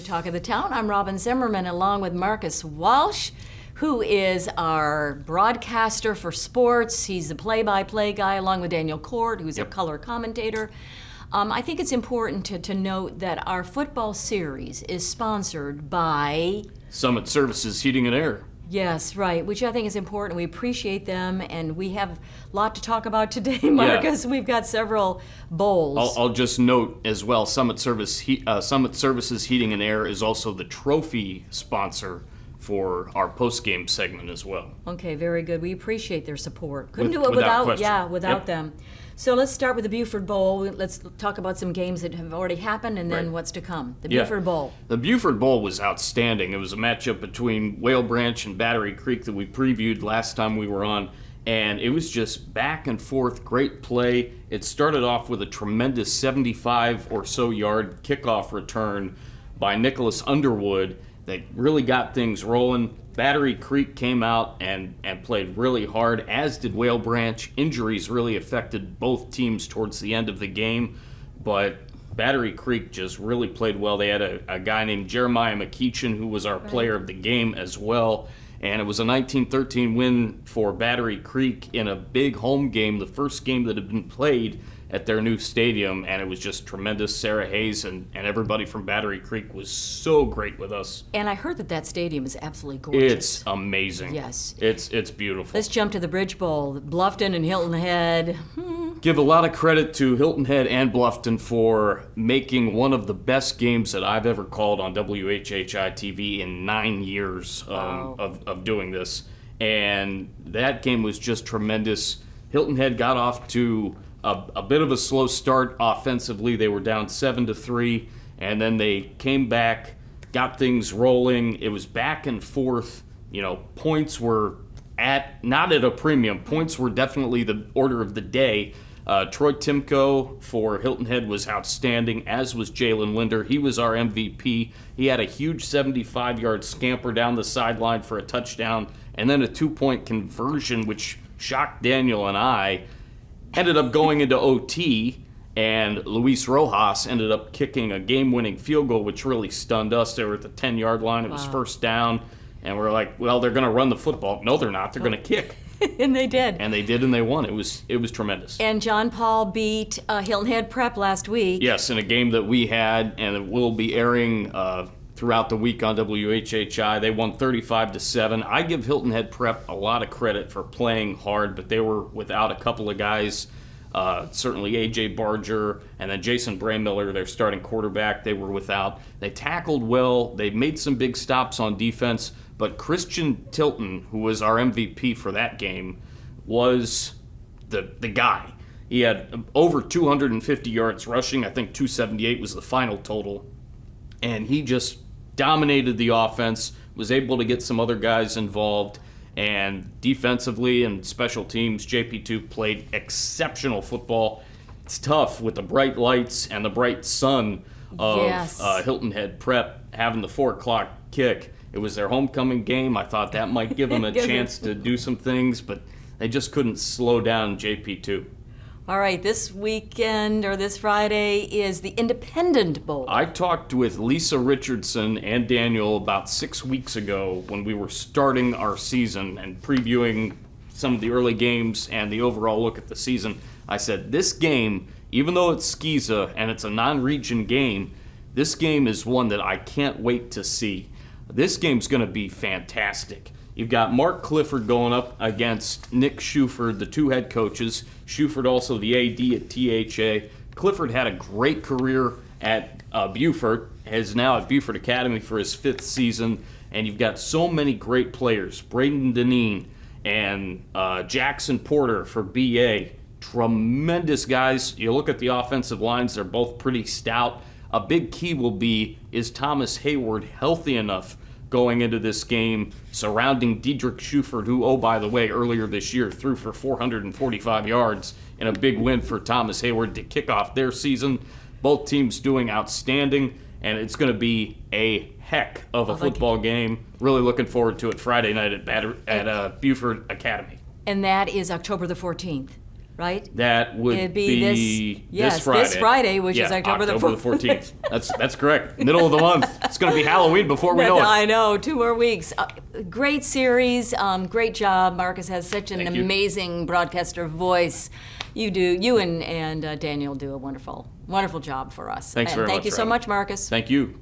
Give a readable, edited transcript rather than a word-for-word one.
Talk of the Town. I'm Robyn Zimmerman along with Marcus Walsh, who is our broadcaster for sports. He's the play-by-play guy along with Daniel Court, who's a color commentator. I think it's important to note that our football series is sponsored by Summit Services Heating and Air. Yes, right, which I think is important. We appreciate them, and we have a lot to talk about today, Marcus. Yeah. We've got several bowls. I'll just note as well, Summit Services Heating and Air is also the trophy sponsor for our post-game segment as well. Okay, very good. We appreciate their support. Couldn't do it without them. So let's start with the Beaufort Bowl. Let's talk about some games that have already happened and then what's to come. The Beaufort Bowl. The Beaufort Bowl was outstanding. It was a matchup between Whale Branch and Battery Creek that we previewed last time we were on, and it was just back and forth, great play. It started off with a tremendous 75 or so yard kickoff return by Nicholas Underwood that really got things rolling. Battery Creek came out and played really hard, as did Whale Branch. Injuries really affected both teams towards the end of the game, but Battery Creek just really played well. They had a guy named Jeremiah McKeachin, who was our player of the game as well, and it was a 19-13 win for Battery Creek in a big home game, the first game that had been played at their new stadium, and it was just tremendous. Sarah Hayes and everybody from Battery Creek was so great with us. And I heard that stadium is absolutely gorgeous. It's amazing. Yes. It's beautiful. Let's jump to the Bridge Bowl. Bluffton and Hilton Head. Give a lot of credit to Hilton Head and Bluffton for making one of the best games that I've ever called on WHHI-TV in 9 years of doing this. And that game was just tremendous. Hilton Head got off to a bit of a slow start offensively. They were down 7-3, and then they came back, got things rolling. It was back and forth. You know, points were not at a premium. Points were definitely the order of the day. Troy Timko for Hilton Head was outstanding, as was Jalen Linder. He was our MVP. He had a huge 75-yard scamper down the sideline for a touchdown, and then a 2-point conversion, which shocked Daniel and I. Ended up going into OT, and Luis Rojas ended up kicking a game-winning field goal, which really stunned us. They were at the 10-yard line. It was first down, and we're like, well, they're going to run the football. No, they're not. They're going to kick. And they did. And they did, and they won. It was tremendous. And John Paul beat Hilton Head Prep last week. Yes, in a game that we had, and it will be airing throughout the week on WHHI. They won 35-7. I give Hilton Head Prep a lot of credit for playing hard, but they were without a couple of guys. Certainly A.J. Barger and then Jason Braymiller, their starting quarterback, they were without. They tackled well. They made some big stops on defense, but Christian Tilton, who was our MVP for that game, was the guy. He had over 250 yards rushing. I think 278 was the final total. And he just dominated the offense, was able to get some other guys involved. And defensively and special teams, JP2 played exceptional football. It's tough with the bright lights and the bright sun of Hilton Head Prep having the 4 o'clock kick. It was their homecoming game. I thought that might give them a chance to do some things, but they just couldn't slow down JP2. All right, this weekend or this Friday is the Independent Bowl. I talked with Lisa Richardson and Daniel about 6 weeks ago when we were starting our season and previewing some of the early games and the overall look at the season. I said, this game, even though it's SCISA and it's a non-region game, this game is one that I can't wait to see. This game's going to be fantastic. You've got Mark Clifford going up against Nick Shuford, the two head coaches. Shuford also the AD at THA. Clifford had a great career at Beaufort, is now at Beaufort Academy for his 5th season, and you've got so many great players. Braden Deneen and Jackson Porter for BA. Tremendous guys. You look at the offensive lines, they're both pretty stout. A big key will be, is Thomas Heyward healthy enough going into this game, surrounding Diedrich Shuford, who, oh, by the way, earlier this year threw for 445 yards in a big win for Thomas Heyward to kick off their season. Both teams doing outstanding, and it's going to be a heck of a football game. Really looking forward to it Friday night at Beaufort Academy. And that is October the 14th. right? That would It'd be this Friday. This Friday, which is October the 14th. That's correct. Middle of the month. It's going to be Halloween before we know it. I know, 2 more weeks. Great series, great job. Marcus has such an amazing broadcaster voice. You and Daniel do a wonderful job for us. Thanks very much, Thank you so Robyn. much, Marcus. Thank you.